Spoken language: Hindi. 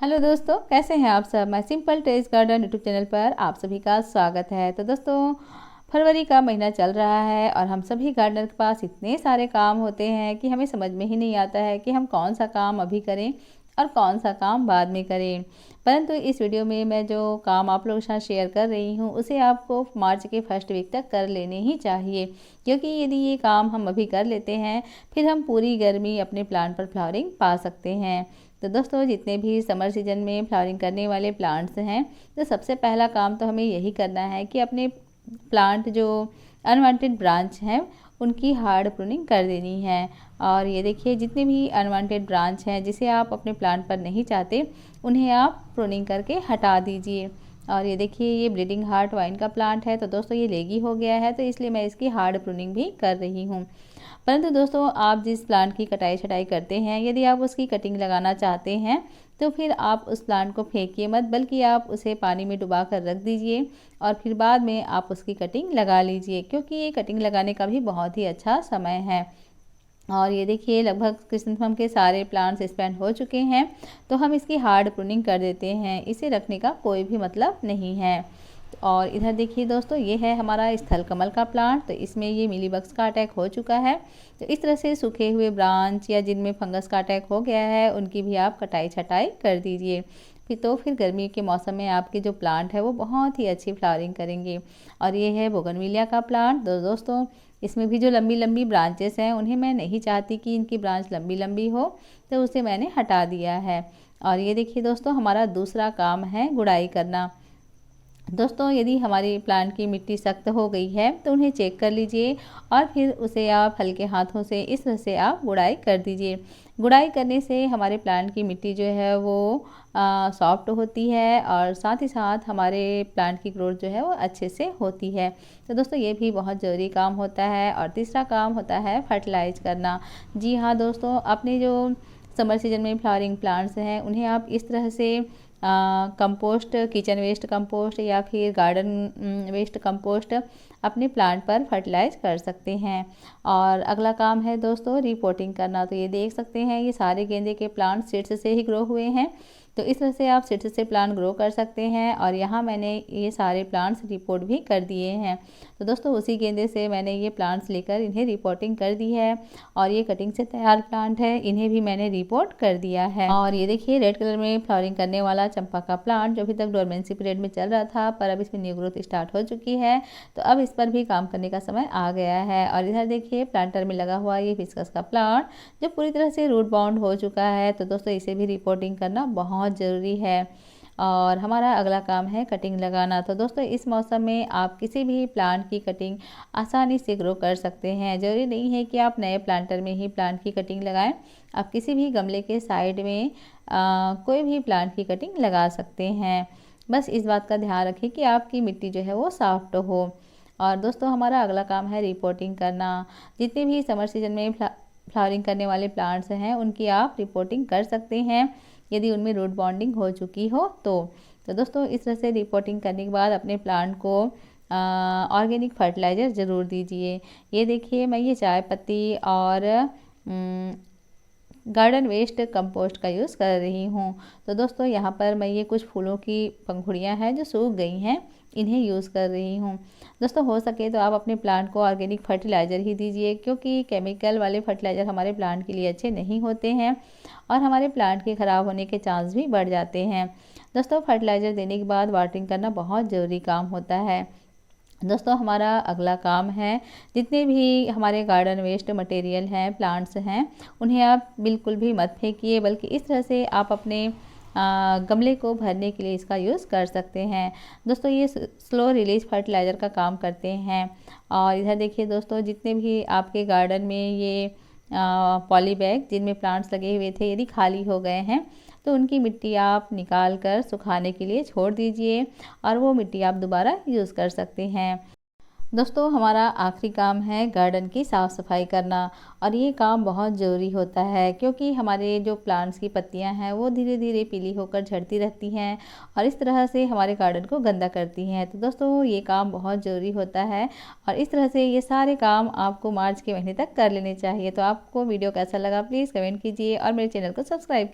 हेलो दोस्तों, कैसे हैं आप सब। मैं simple terrace garden YouTube channel पर आप सभी का स्वागत है। तो दोस्तों, फरवरी का महीना चल रहा है और हम सभी गार्डनर के पास इतने सारे काम होते हैं कि हमें समझ में ही नहीं आता है कि हम कौन सा काम अभी करें और कौन सा काम बाद में करें। परंतु इस वीडियो में मैं जो काम आप लोगों के साथ शेयर कर रही हूँ उसे आपको मार्च के फर्स्ट वीक तक कर लेने ही चाहिए, क्योंकि यदि ये काम हम अभी कर लेते हैं फिर हम पूरी गर्मी अपने प्लांट पर फ्लावरिंग पा सकते हैं। तो दोस्तों, जितने भी समर सीजन में फ्लावरिंग करने वाले प्लांट्स हैं, तो सबसे पहला काम तो हमें यही करना है कि अपने प्लांट जो अनवांटेड ब्रांच हैं उनकी हार्ड प्रूनिंग कर देनी है। और ये देखिए, जितने भी अनवांटेड ब्रांच हैं जिसे आप अपने प्लांट पर नहीं चाहते उन्हें आप प्रूनिंग करके हटा दीजिए। और ये देखिए, ये ब्लीडिंग हार्ट वाइन का प्लांट है, तो दोस्तों ये लेगी हो गया है, तो इसलिए मैं इसकी हार्ड प्रूनिंग भी कर रही हूँ। परंतु दोस्तों, आप जिस प्लांट की कटाई छटाई करते हैं, यदि आप उसकी कटिंग लगाना चाहते हैं तो फिर आप उस प्लांट को फेंकिए मत, बल्कि आप उसे पानी में डुबा कर रख दीजिए और फिर बाद में आप उसकी कटिंग लगा लीजिए, क्योंकि ये कटिंग लगाने का भी बहुत ही अच्छा समय है। और ये देखिए, लगभग क्रिसैंथेमम के सारे प्लांट्स स्पेंड हो चुके हैं, तो हम इसकी हार्ड प्रूनिंग कर देते हैं। इसे रखने का कोई भी मतलब नहीं है। और इधर देखिए दोस्तों, ये है हमारा स्थल कमल का प्लांट, तो इसमें ये मिलीबग्स का अटैक हो चुका है। तो इस तरह से सूखे हुए ब्रांच या जिनमें फंगस का अटैक हो गया है उनकी भी आप कटाई छटाई कर दीजिए। फिर गर्मी के मौसम में आपके जो प्लांट है वो बहुत ही अच्छी फ्लावरिंग करेंगे। और ये है बोगनविलिया का प्लांट। दोस्तों, इसमें भी जो लंबी लंबी ब्रांचेस हैं उन्हें मैं नहीं चाहती कि इनकी ब्रांच लंबी लंबी हो, तो उसे मैंने हटा दिया है। और ये देखिए दोस्तों, हमारा दूसरा काम है गुड़ाई करना। दोस्तों, यदि हमारी प्लांट की मिट्टी सख्त हो गई है तो उन्हें चेक कर लीजिए और फिर उसे आप हल्के हाथों से इस तरह से आप गुड़ाई कर दीजिए। गुड़ाई करने से हमारे प्लांट की मिट्टी जो है वो सॉफ्ट होती है और साथ ही साथ हमारे प्लांट की ग्रोथ जो है वो अच्छे से होती है। तो दोस्तों, ये भी बहुत ज़रूरी काम होता है। और तीसरा काम होता है फर्टिलाइज करना। जी हाँ दोस्तों, अपने जो समर सीजन में फ्लावरिंग प्लांट्स हैं उन्हें आप इस तरह से कंपोस्ट, किचन वेस्ट कंपोस्ट या फिर गार्डन वेस्ट कंपोस्ट अपने प्लांट पर फर्टिलाइज कर सकते हैं। और अगला काम है दोस्तों रिपोर्टिंग करना। तो ये देख सकते हैं, ये सारे गेंदे के प्लांट सीड्स से ही ग्रो हुए हैं, तो इस तरह से आप सीड्स से प्लांट ग्रो कर सकते हैं। और यहाँ मैंने ये सारे प्लांट्स रिपोर्ट भी कर दिए हैं। तो दोस्तों, उसी गेंदे से मैंने ये प्लांट्स लेकर इन्हें रिपोर्टिंग कर दी है। और ये कटिंग से तैयार प्लांट है, इन्हें भी मैंने रिपोर्ट कर दिया है। और ये देखिए, रेड कलर में फ्लावरिंग करने वाला चंपा का प्लांट जो अभी तक डोरमेंसी पीरियड में चल रहा था, पर अब इसमें न्यू ग्रोथ स्टार्ट हो चुकी है, तो अब इस पर भी काम करने का समय आ गया है। और इधर देखिए, प्लांटर में लगा हुआ ये फिस्कस का प्लांट जो पूरी तरह से रूट बाउंड हो चुका है, तो दोस्तों इसे भी रिपोर्टिंग करना बहुत ज़रूरी है। और हमारा अगला काम है कटिंग लगाना। तो दोस्तों, इस मौसम में आप किसी भी प्लांट की कटिंग आसानी से ग्रो कर सकते हैं। ज़रूरी नहीं है कि आप नए प्लांटर में ही प्लांट की कटिंग लगाएं, आप किसी भी गमले के साइड में कोई भी प्लांट की कटिंग लगा सकते हैं। बस इस बात का ध्यान रखें कि आपकी मिट्टी जो है वो सॉफ्ट हो। और दोस्तों, हमारा अगला काम है रिपोर्टिंग करना। जितने भी समर सीजन में फ्लावरिंग करने वाले प्लांट्स हैं उनकी आप रिपोर्टिंग कर सकते हैं, यदि उनमें रूट बॉन्डिंग हो चुकी हो तो दोस्तों, इस तरह से रिपोर्टिंग करने के बाद अपने प्लांट को ऑर्गेनिक फर्टिलाइज़र ज़रूर दीजिए। ये देखिए, मैं ये चाय पत्ती और गार्डन वेस्ट कंपोस्ट का यूज़ कर रही हूँ। तो दोस्तों, यहाँ पर मैं ये कुछ फूलों की पंखुड़ियाँ हैं जो सूख गई हैं, इन्हें यूज़ कर रही हूँ। दोस्तों, हो सके तो आप अपने प्लांट को ऑर्गेनिक फर्टिलाइज़र ही दीजिए, क्योंकि केमिकल वाले फर्टिलाइज़र हमारे प्लांट के लिए अच्छे नहीं होते हैं और हमारे प्लांट के ख़राब होने के चांस भी बढ़ जाते हैं। दोस्तों, फर्टिलाइज़र देने के बाद वाटरिंग करना बहुत ज़रूरी काम होता है। दोस्तों, हमारा अगला काम है, जितने भी हमारे गार्डन वेस्ट मटेरियल हैं, प्लांट्स हैं, उन्हें आप बिल्कुल भी मत फेंकिए, बल्कि इस तरह से आप अपने गमले को भरने के लिए इसका यूज़ कर सकते हैं। दोस्तों, ये स्लो रिलीज फर्टिलाइज़र का काम करते हैं। और इधर देखिए दोस्तों, जितने भी आपके गार्डन में ये पॉली बैग जिनमें प्लांट्स लगे हुए थे यदि खाली हो गए हैं, तो उनकी मिट्टी आप निकाल कर सुखाने के लिए छोड़ दीजिए और वो मिट्टी आप दोबारा यूज़ कर सकते हैं। दोस्तों, हमारा आखिरी काम है गार्डन की साफ़ सफाई करना। और ये काम बहुत ज़रूरी होता है, क्योंकि हमारे जो प्लांट्स की पत्तियां हैं वो धीरे धीरे पीली होकर झड़ती रहती हैं और इस तरह से हमारे गार्डन को गंदा करती हैं। तो दोस्तों, ये काम बहुत ज़रूरी होता है और इस तरह से ये सारे काम आपको मार्च के महीने तक कर लेने चाहिए। तो आपको वीडियो कैसा लगा प्लीज़ कमेंट कीजिए और मेरे चैनल को सब्सक्राइब